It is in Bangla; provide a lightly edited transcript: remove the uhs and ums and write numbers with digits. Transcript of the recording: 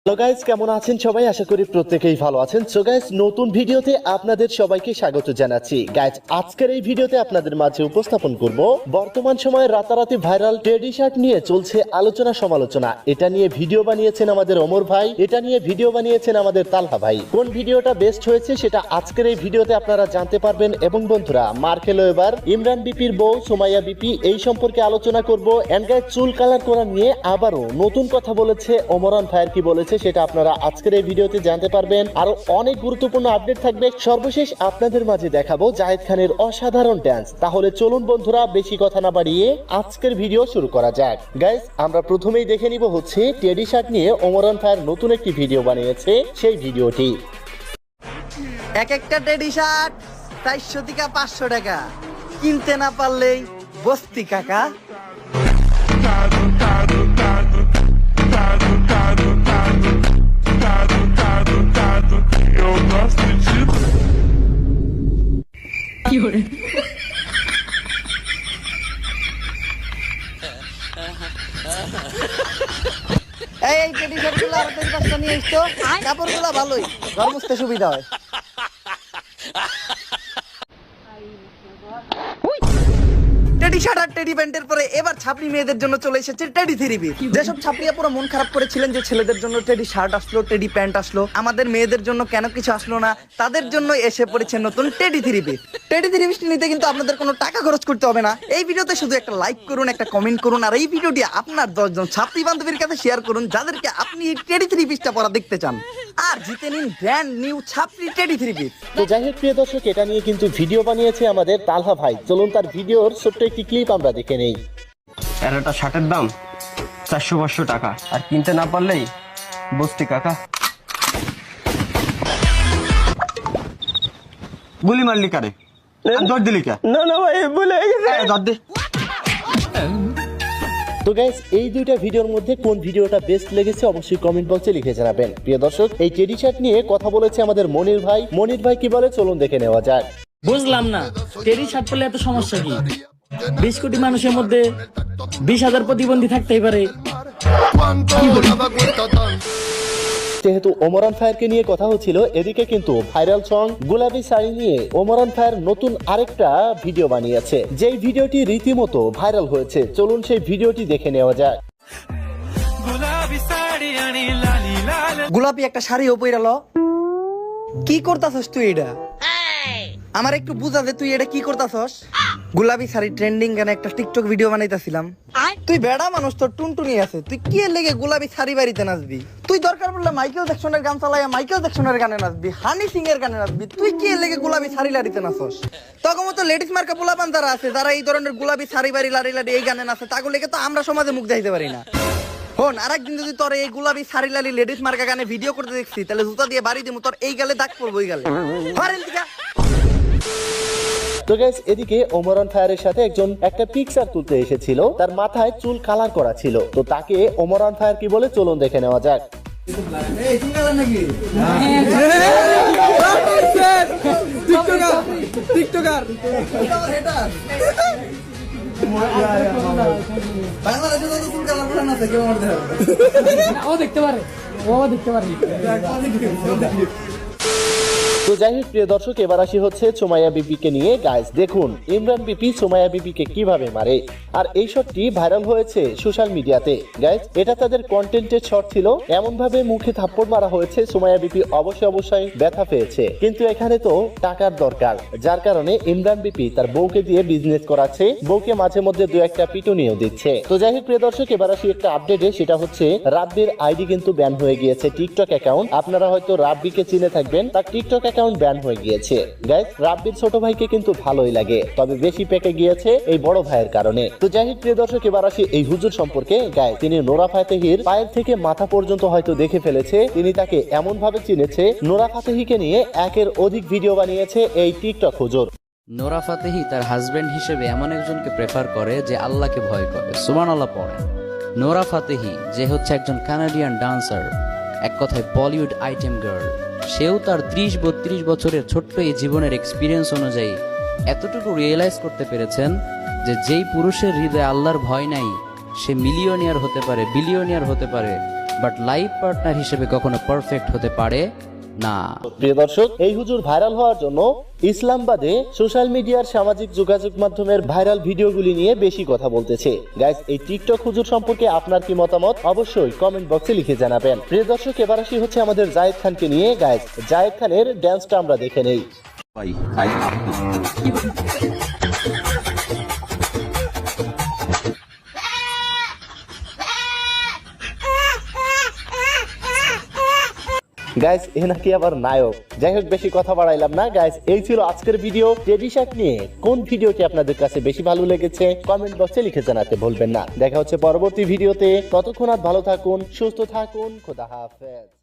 হ্যালো গাইস, কেমন আছেন সবাই? আশা করি প্রত্যেকেই ভালো আছেন। সো গাইস, নতুন ভিডিওতে আপনাদের সবাইকে স্বাগত জানাচ্ছি। গাইস, আজকের এই ভিডিওতে আপনাদের মাঝে উপস্থাপন করব বর্তমান সময়ে রাতারাতি ভাইরাল টেডি শার্ট নিয়ে চলছে আলোচনা সমালোচনা। এটা নিয়ে ভিডিও বানিয়েছেন আমাদের ওমর ভাই, এটা নিয়ে ভিডিও বানিয়েছেন আমাদের তালহা ভাই। কোন ভিডিওটা বেস্ট হয়েছে সেটা আজকের এই ভিডিওতে আপনারা জানতে পারবেন। এবং বন্ধুরা, মার খেলো এবার ইমরান বিপির বউ সুমাইয়া বিপি, এই সম্পর্কে আলোচনা করব। এন্ড গাইস, চুল কালার করা নিয়ে আবারও নতুন কথা বলেছে ওমরান ভাইয়ের, কি বলেছে সেটা আপনারা আজকের এই ভিডিওতে জানতে পারবেন। আরো অনেক গুরুত্বপূর্ণ আপডেট থাকবে। সর্বশেষ আপনাদের মাঝে দেখাবো জাহেদ খানের অসাধারণ ডান্স। তাহলে চলুন বন্ধুরা, বেশি কথা না বাড়িয়ে আজকের ভিডিও শুরু করা যাক। গাইস, আমরা প্রথমেই দেখে নিব হচ্ছে টেডি শার্ট নিয়ে ওমরান ভাইয়ের নতুন একটি ভিডিও বানিয়েছে, সেই ভিডিওটি। এক একটা টেডি শার্ট 400 থেকে 500 টাকা, কিনতে না পারলেই বস্তি কাকা। এই টেডি শার্ট গুলো আর 4-5টা নিয়ে এসছো, কাপড় গুলো ভালোই, ঘর মুছতে সুবিধা হয়। টেডি শার্ট আর টেডি প্যান্টের পরে এবার ছাপড়ি মেয়েদের জন্য চলে এসেছে টেডি থ্রি পিস। যেসব ছাপড়িয়া পুরো মন খারাপ করেছিলেন যে ছেলেদের জন্য টেডি শার্ট আসলো, টেডি প্যান্ট আসলো, আমাদের মেয়েদের জন্য কেন কিছু আসলো না, তাদের জন্য এসে পড়েছে নতুন teddy three piece. Teddy three piece নিতে কিন্তু আপনাদের কোনো টাকা খরচ করতে হবে না। এই ভিডিওতে শুধু একটা লাইক করুন, একটা কমেন্ট করুন, আর এই ভিডিওটি আপনার 10 জন ছাপড়ি বান্ধবীর কাছে শেয়ার করুন যাদেরকে আপনি এই টেডি থ্রি পিসটা পরা দেখতে চান, আর জিতে নিন ব্র্যান্ড নিউ ছাপড়ি টেডি থ্রি পিস। তো যাই হোক প্রিয় দর্শক, এটা নিয়ে কিন্তু ভিডিও বানিয়েছে আমাদের তালহা ভাই। চলুন তার ভিডিওর ছোট্ট একটি ক্লিপ আমরা দেখে নেই। এর একটা শার্টের দাম 400-500 টাকা, আর কিনতে না পারলেই বস্তি কাকা। গুলি মারলি কারে? দর দিলি কে? না না ভাই, ভুলে গেছে। দর দে। তো গাইস, এই দুইটা ভিডিওর মধ্যে কোন ভিডিওটা বেস্ট লেগেছে অবশ্যই কমেন্ট বক্সে লিখে জানাবেন। প্রিয় দর্শক, এই টেডি শার্ট নিয়ে কথা বলেছে আমাদের মনির ভাই। মনির ভাই কি বলে চলুন দেখে নেওয়া যাক। বুঝলাম না, টেডি শার্ট পরলে এত সমস্যা কি? 20 কোটি মানুষের মধ্যে 20,000 প্রতিবন্ধী থাকতেই পারে। যেহেতু ওমরান ফায়ারকে নিয়ে কথা হচ্ছিল, এদিকে কিন্তু ভাইরাল সং গোলাপি শাড়ি নিয়ে ওমরান ফায়ার নতুন আরেকটা ভিডিও বানিয়েছে, যেই ভিডিওটি রীতিমতো ভাইরাল হয়েছে। চলুন সেই ভিডিওটি দেখে নেওয়া যাক। গোলাপি একটা শাড়ি পইরা ল, কি করতাছস তুই? এটা আমার একটু বুঝা দে, তুই এটা কি করতাছস? গোলাপি শাড়ি ট্রেন্ডিং গানে একটা টিকটক ভিডিও বানাইতাছিলাম। তুই বেড়া মানুষ, তোর টুনটুনি আছে, তুই কি এর লেগে গোলাপি শাড়ি বাড়িতে নাচবি? তুই দরকার পড়লে মাইকেল জ্যাকসনের গান চালাইয়া মাইকেল জ্যাকসনের গানে নাচবি, হানি সিং এর গানে নাচবি। তুই কি এর লেগে গোলাপি শাড়ি লাড়িতে নাচস? তখন তো লেডিস মার্কা পোলাপান যারা আছে, যারা এই ধরনের গোলাপি শাড়ি বাড়ি লাড়ি লাড়ি এই গানে নাচে, তাগুলো লেগে তো আমরা সমাজে মুখ দেখাইতে পারি না। হন, আরেকদিন যদি তোর এই গোলাপি শাড়ি লালি লেডিস মার্কা গানে ভিডিও করতে দেখছি, তাহলে জুতা দিয়ে বাড়ি দিমু, তোর এই গালে দাগ পড়বো। এই গালে তো গাইস, এদিকে ওমরান ফায়ারের সাথে একজন একটা পিকচার তুলতে এসেছিল, তার মাথায় চুল কালার করা ছিল। তো তাকে ওমরান ফায়ার কি বলে চলুন দেখে নেওয়া যাক। ও দেখতে পারে, ও দেখতে পারে। তো যাই হোক প্রিয় দর্শক, এবার আসি হচ্ছে সুমাইয়া বিপিকে নিয়ে। গাইস দেখুন, ইমরান বিপি সুমাইয়া বিপিকে কিভাবে মারে, আর এই শটটি ভাইরাল হয়েছে সোশ্যাল মিডিয়াতে। গাইস, এটা তাদের কন্টেন্টের শট ছিল। এমন ভাবে মুখে থাপ্পড় মারা হয়েছে, সুমাইয়া বিপি অবশ্যই ব্যথা পেয়েছে। কিন্তু এখানে তো টাকার দরকার, যার কারণে ইমরান বিপি তার বউকে দিয়ে বিজনেস করাচ্ছে, বউকে মাঝে মধ্যে দু একটা পিটুনিও দিচ্ছে। তো যাই হোক প্রিয় দর্শক, এবার আসি একটা আপডেটে, সেটা হচ্ছে রাব্বির আইডি কিন্তু ব্যান হয়ে গিয়েছে, টিকটক অ্যাকাউন্ট। আপনারা হয়তো রাব্বিকে চিনে থাকবেন, তার টিকটক অ্যাকাউন্ট ব্যান হয়ে গিয়েছে। গাইস, রাব্বির ছোট ভাইকে কিন্তু ভালোই লাগে, তবে বেশি পেকে গিয়েছে এই বড় ভাইয়ের কারণে। তো যাই হোক প্রিয় দর্শক, এবার আসি এই হুজুর সম্পর্কে। গাইস, তিনি নোরা ফাতেহির পায়ের থেকে মাথা পর্যন্ত হয়তো দেখে ফেলেছে। তিনি তাকে এমন ভাবে চিনেছে, নোরা ফাতেহিকে নিয়ে একের অধিক ভিডিও বানিয়েছে এই টিকটক হুজুর। নোরা ফাতেহি তার হাজবেন্ড হিসেবে এমন একজনকে প্রেফার করে যে আল্লাহকে ভয় করে, সুবহানাল্লাহ পড়ে। নোরা ফাতেহি যে হচ্ছে একজন কানাডিয়ান ডান্সার, এক কথায় বলিউড আইটেম গার্ল, সেও তার 30-32 বছরের ছোট্ট এই জীবনের এক্সপিরিয়েন্স অনুযায়ী এতটুকু রিয়েলাইজ করতে পেরেছেন যে যেই পুরুষের হৃদয়ে আল্লাহর ভয় নাই, সে মিলিয়নিয়ার হতে পারে, বিলিয়নিয়ার হতে পারে, বাট লাইফ পার্টনার হিসেবে কখনো পারফেক্ট হতে পারে না। প্রিয় দর্শক, এই হুজুর ভাইরাল হওয়ার জন্য ইসলামবাদে সোশ্যাল মিডিয়ার সামাজিক যোগাযোগ মাধ্যমের ভাইরাল ভিডিওগুলি নিয়ে বেশি কথা বলতেছে। গাইস, এই টিকটক হুজুর সম্পর্কে আপনার কি মতামত অবশ্যই কমেন্ট বক্সে লিখে জানাবেন। প্রিয় দর্শক, এবার আসি হচ্ছে আমাদের জায়েদ খানকে নিয়ে। গাইস, জায়েদ খানের ড্যান্সটা আমরা দেখে নেই। গাইস, এ নাকি আবার নায়ক। যাই হোক, বেশি কথা বাড়াইলাম না। গাইস, এই ছিল আজকের ভিডিও টেডি শার্ট নিয়ে। কোন ভিডিওটি আপনাদের কাছে বেশি ভালো লেগেছে কমেন্ট বক্সে লিখে জানাতে ভুলবেন না। দেখা হচ্ছে পরবর্তী ভিডিওতে। ততক্ষণ আর ভালো থাকুন, সুস্থ থাকুন, খোদা হাফেজ।